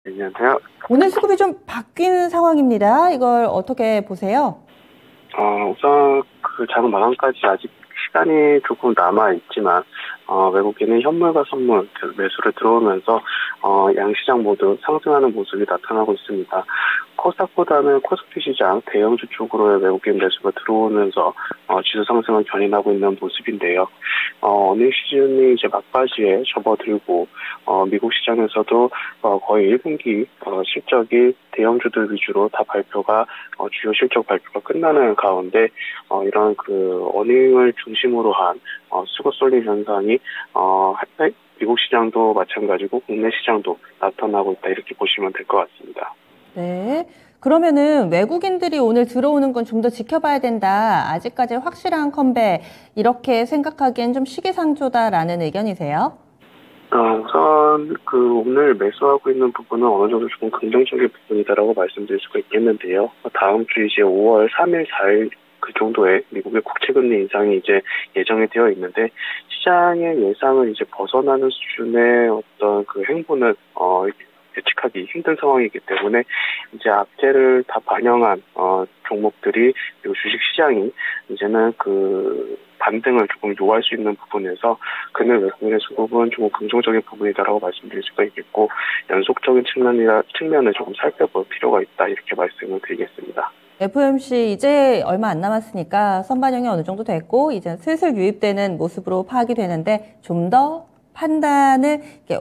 안녕하세요. 오늘 수급이 좀 바뀐 상황입니다. 이걸 어떻게 보세요? 우선 그 자금 마감까지 아직 시간이 조금 남아 있지만 외국인은 현물과 선물 매수를 들어오면서 양시장 모두 상승하는 모습이 나타나고 있습니다. 코스닥보다는 코스피 시장 대형주 쪽으로의 외국인 매수가 들어오면서 지수 상승을 견인하고 있는 모습인데요. 어닝 시즌이 이제 막바지에 접어들고 미국 시장에서도 거의 1분기 실적이 대형주들 위주로 다 발표가 주요 실적 발표가 끝나는 가운데 이런 그 어닝을 중심으로 한 수급 쏠림 현상이 미국 시장도 마찬가지고 국내 시장도 나타나고 있다 이렇게 보시면 될 것 같습니다. 네. 그러면은 외국인들이 오늘 들어오는 건 좀 더 지켜봐야 된다. 아직까지 확실한 컴백. 이렇게 생각하기엔 좀 시기상조다라는 의견이세요? 우선 오늘 매수하고 있는 부분은 어느 정도 조금 긍정적인 부분이다라고 말씀드릴 수가 있겠는데요. 다음 주 이제 5월 3일, 4일 그 정도에 미국의 국채금리 인상이 이제 예정이 되어 있는데 시장의 예상을 이제 벗어나는 수준의 어떤 그 행보는 예측하기 힘든 상황이기 때문에 이제 악재를 다 반영한 종목들이 그리고 주식 시장이 이제는 그 반등을 조금 요할 수 있는 부분에서 그늘 외국인의 수급은 조금 긍정적인 부분이다라고 말씀드릴 수가 있겠고 연속적인 측면을 조금 살펴볼 필요가 있다 이렇게 말씀을 드리겠습니다. FOMC 이제 얼마 안 남았으니까 선반영이 어느 정도 됐고 이제 슬슬 유입되는 모습으로 파악이 되는데 좀 더 판단을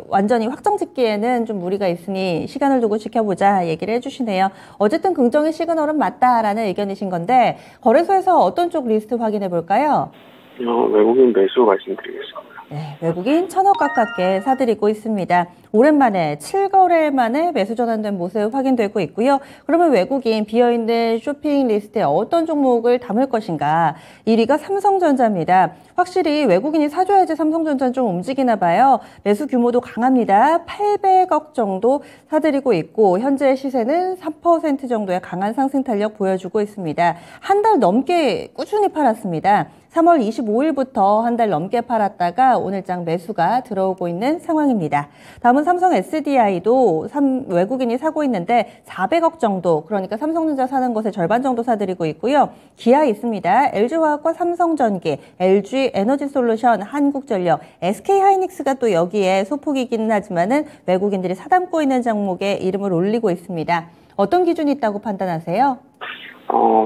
완전히 확정짓기에는 좀 무리가 있으니 시간을 두고 지켜보자 얘기를 해주시네요. 어쨌든 긍정의 시그널은 맞다라는 의견이신 건데 거래소에서 어떤 쪽 리스트 확인해 볼까요? 외국인 매수 말씀드리겠습니다. 네, 외국인 1,000억 가깝게 사들이고 있습니다. 오랜만에 7거래 만에 매수 전환된 모습 확인되고 있고요. 그러면 외국인 비어있는 쇼핑 리스트에 어떤 종목을 담을 것인가? 1위가 삼성전자입니다. 확실히 외국인이 사줘야지 삼성전자는 좀 움직이나 봐요. 매수 규모도 강합니다. 800억 정도 사들이고 있고 현재 시세는 3% 정도의 강한 상승 탄력 보여주고 있습니다. 한 달 넘게 꾸준히 팔았습니다. 3월 25일부터 한 달 넘게 팔았다가 오늘장 매수가 들어오고 있는 상황입니다. 다음은 삼성 SDI도 외국인이 사고 있는데 400억 정도, 그러니까 삼성전자 사는 것의 절반 정도 사들이고 있고요. 기아 있습니다. LG화학과 삼성전기, LG에너지솔루션, 한국전력, SK하이닉스가 또 여기에 소폭이기는 하지만은 외국인들이 사담고 있는 종목에 이름을 올리고 있습니다. 어떤 기준이 있다고 판단하세요?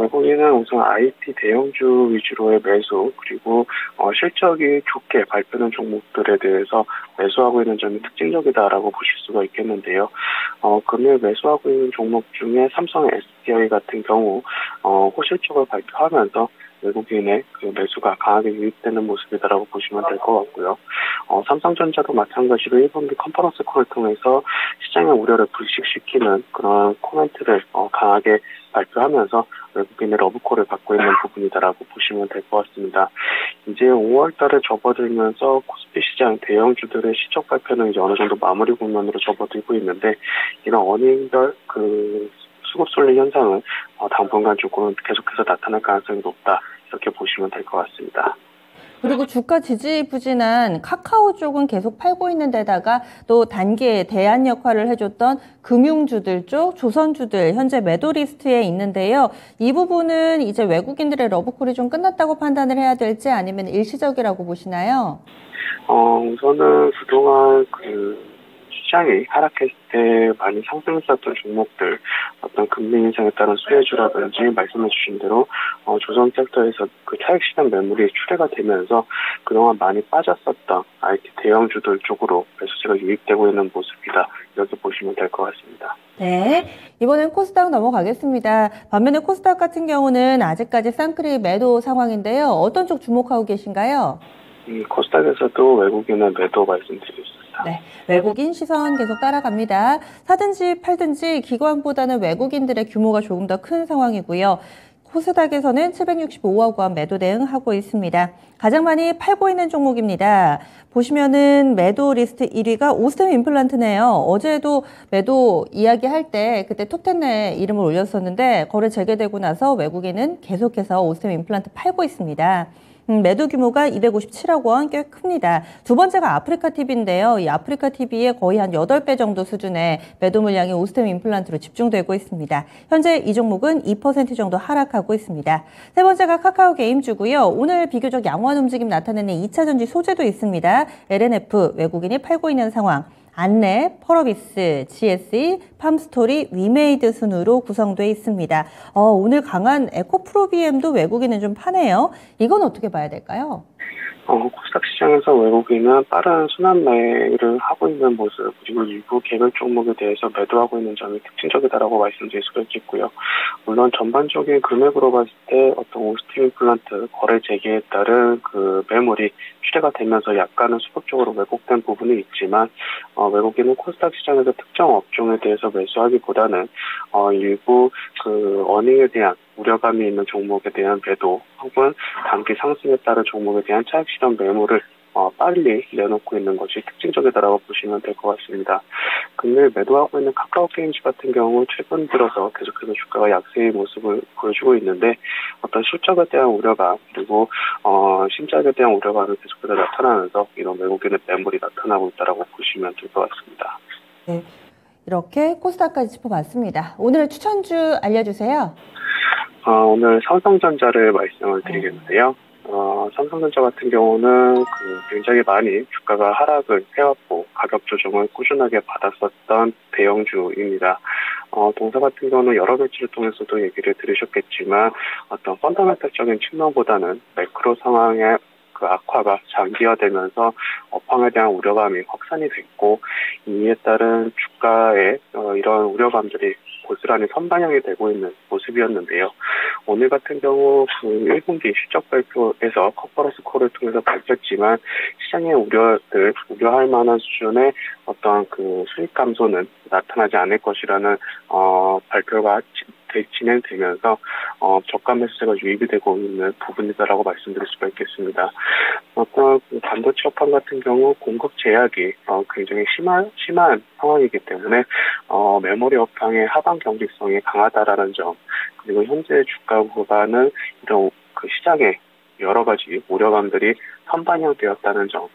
외국인은 우선 IT 대형주 위주로의 매수 그리고 실적이 좋게 발표된 종목들에 대해서 매수하고 있는 점이 특징적이다라고 보실 수가 있겠는데요. 금일 매수하고 있는 종목 중에 삼성 SDI 같은 경우 호실적을 발표하면서 외국인의 그 매수가 강하게 유입되는 모습이다라고 보시면 될 것 같고요. 삼성전자도 마찬가지로 1분기 컨퍼런스 콜을 통해서 시장의 우려를 불식시키는 그런 코멘트를 강하게 발표하면서 외국인의 러브콜을 받고 있는 부분이다라고 보시면 될 것 같습니다. 이제 5월 달에 접어들면서 코스피 시장 대형주들의 실적 발표는 이제 어느 정도 마무리 국면으로 접어들고 있는데 이런 어닝별 수급 쏠림 현상은 당분간 조금 계속해서 나타날 가능성이 높다 이렇게 보시면 될 것 같습니다. 그리고 주가 지지부진한 카카오 쪽은 계속 팔고 있는 데다가 또 단기에 대안 역할을 해줬던 금융주들 쪽, 조선주들 현재 매도 리스트에 있는데요. 이 부분은 이제 외국인들의 러브콜이 좀 끝났다고 판단을 해야 될지 아니면 일시적이라고 보시나요? 우선은 그동안 시장이 하락했을 때 많이 상승했었던 종목들, 어떤 금리 인상에 따른 수혜주라든지 말씀해 주신 대로 조선 섹터에서 그 차익 시장 매물이 출회가 되면서 그동안 많이 빠졌었던 IT 대형주들 쪽으로 매수세가 유입되고 있는 모습이다. 이렇게 보시면 될 것 같습니다. 네, 이번엔 코스닥 넘어가겠습니다. 반면에 코스닥 같은 경우는 아직까지 쌍끌이 매도 상황인데요. 어떤 쪽 주목하고 계신가요? 코스닥에서도 외국인은 매도 말씀드리겠습니다. 네, 외국인 시선 계속 따라갑니다. 사든지 팔든지 기관보다는 외국인들의 규모가 조금 더 큰 상황이고요. 코스닥에서는 765억 원 매도 대응하고 있습니다. 가장 많이 팔고 있는 종목입니다. 보시면은 매도 리스트 1위가 오스템 임플란트네요. 어제도 매도 이야기할 때 그때 톱10 내에 이름을 올렸었는데 거래 재개되고 나서 외국인은 계속해서 오스템 임플란트 팔고 있습니다. 매도 규모가 257억 원, 꽤 큽니다. 두 번째가 아프리카TV인데요. 이 아프리카TV의 거의 한 8배 정도 수준의 매도 물량이 오스템 임플란트로 집중되고 있습니다. 현재 이 종목은 2% 정도 하락하고 있습니다. 세 번째가 카카오게임주고요. 오늘 비교적 양호한 움직임 나타내는 2차전지 소재도 있습니다. LNF, 외국인이 팔고 있는 상황. 안랩, 펄어비스, GSE, 팜스토리, 위메이드 순으로 구성되어 있습니다. 오늘 강한 에코프로비엠도 외국인은 좀 파네요. 이건 어떻게 봐야 될까요? 코스닥 시장에서 외국인은 빠른 순환매를 하고 있는 모습, 그리고 일부 개별 종목에 대해서 매도하고 있는 점이 특징적이다라고 말씀드릴 수가 있겠고요. 물론 전반적인 금액으로 봤을 때 어떤 오스템 임플란트 거래 재개에 따른 그 매물이 추대가 되면서 약간은 수급적으로 왜곡된 부분이 있지만, 외국인은 코스닥 시장에서 특정 업종에 대해서 매수하기보다는 일부 그 어닝에 대한 우려감이 있는 종목에 대한 매도 혹은 단기 상승에 따른 종목에 대한 차익 실현 매물을 빨리 내놓고 있는 것이 특징적이다라고 보시면 될 것 같습니다. 금일 매도하고 있는 카카오게임즈 같은 경우 최근 들어서 계속해서 주가가 약세의 모습을 보여주고 있는데, 어떤 실적에 대한 우려감 그리고 신작에 대한 우려감이 계속해서 나타나면서 이런 외국인의 매물이 나타나고 있다라고 보시면 될 것 같습니다. 네, 이렇게 코스닥까지 짚어봤습니다. 오늘의 추천주 알려주세요. 오늘 삼성전자를 말씀을 드리겠는데요. 삼성전자 같은 경우는 굉장히 많이 주가가 하락을 해왔고 가격 조정을 꾸준하게 받았었던 대형주입니다. 동사 같은 경우는 여러 매체를 통해서도 얘기를 들으셨겠지만 어떤 펀더멘탈적인 측면보다는 매크로 상황의 그 악화가 장기화되면서 업황에 대한 우려감이 확산이 됐고, 이에 따른 주가에 이런 우려감들이 고스란히 선반영이 되고 있는 모습이었는데요. 오늘 같은 경우 1분기 실적 발표에서 컨퍼런스 콜을 통해서 밝혔지만 시장의 우려할 만한 수준의 어떤 그 수익 감소는 나타나지 않을 것이라는 발표가 진행되면서 저가 매수세가 유입이 되고 있는 부분이다라고 말씀드릴 수가 있겠습니다. 어떤 반도체 업황 같은 경우 공급 제약이 굉장히 심한 상황이기 때문에 메모리 업황의 하방 경직성이 강하다라는 점, 그리고 현재 주가 구간은 이런 그 시장의 여러 가지 우려감들이 선반영되었다는 점,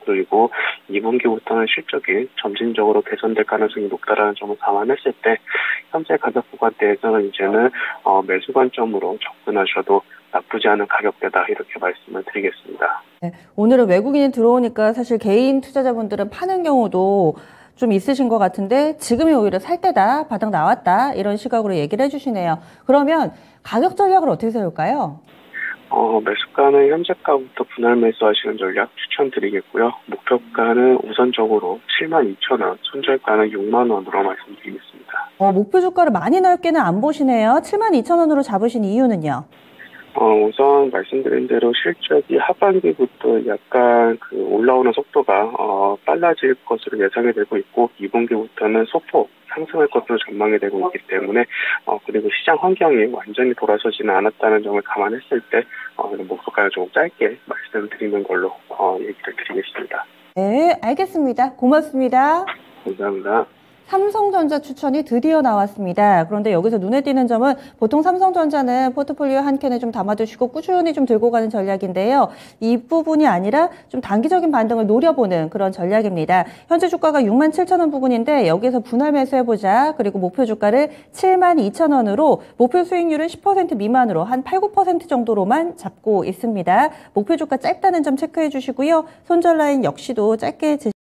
그리고 2분기부터는 실적이 점진적으로 개선될 가능성이 높다라는 점을 감안했을 때 현재 가격 구간대에서는 이제는 매수 관점으로 접근하셔도 나쁘지 않은 가격대다, 이렇게 말씀을 드리겠습니다. 네, 오늘은 외국인이 들어오니까 사실 개인 투자자분들은 파는 경우도 좀 있으신 것 같은데 지금이 오히려 살 때다, 바닥 나왔다, 이런 시각으로 얘기를 해주시네요. 그러면 가격 전략을 어떻게 세울까요? 매수가는 현재가부터 분할 매수하시는 전략 추천드리겠고요. 목표가는 우선적으로 72,000원, 손절가는 6만원으로 말씀드리겠습니다. 목표 주가를 많이 넓게는 안 보시네요. 72,000원으로 잡으신 이유는요? 우선 말씀드린 대로 실적이 하반기부터 약간 올라오는 속도가 빨라질 것으로 예상이 되고 있고, 2분기부터는 소폭 상승할 것으로 전망이 되고 있기 때문에 그리고 시장 환경이 완전히 돌아서지는 않았다는 점을 감안했을 때 목표가를 조금 짧게 말씀드리는 걸로 얘기를 드리겠습니다. 네, 알겠습니다. 고맙습니다. 감사합니다. 삼성전자 추천이 드디어 나왔습니다. 그런데 여기서 눈에 띄는 점은 보통 삼성전자는 포트폴리오 한 켠에 좀 담아두시고 꾸준히 좀 들고 가는 전략인데요. 이 부분이 아니라 좀 단기적인 반등을 노려보는 그런 전략입니다. 현재 주가가 67,000원 부근인데 여기서 분할 매수해보자. 그리고 목표 주가를 72,000원으로 목표 수익률은 10% 미만으로 한 8, 9% 정도로만 잡고 있습니다. 목표 주가 짧다는 점 체크해 주시고요. 손절 라인 역시도 짧게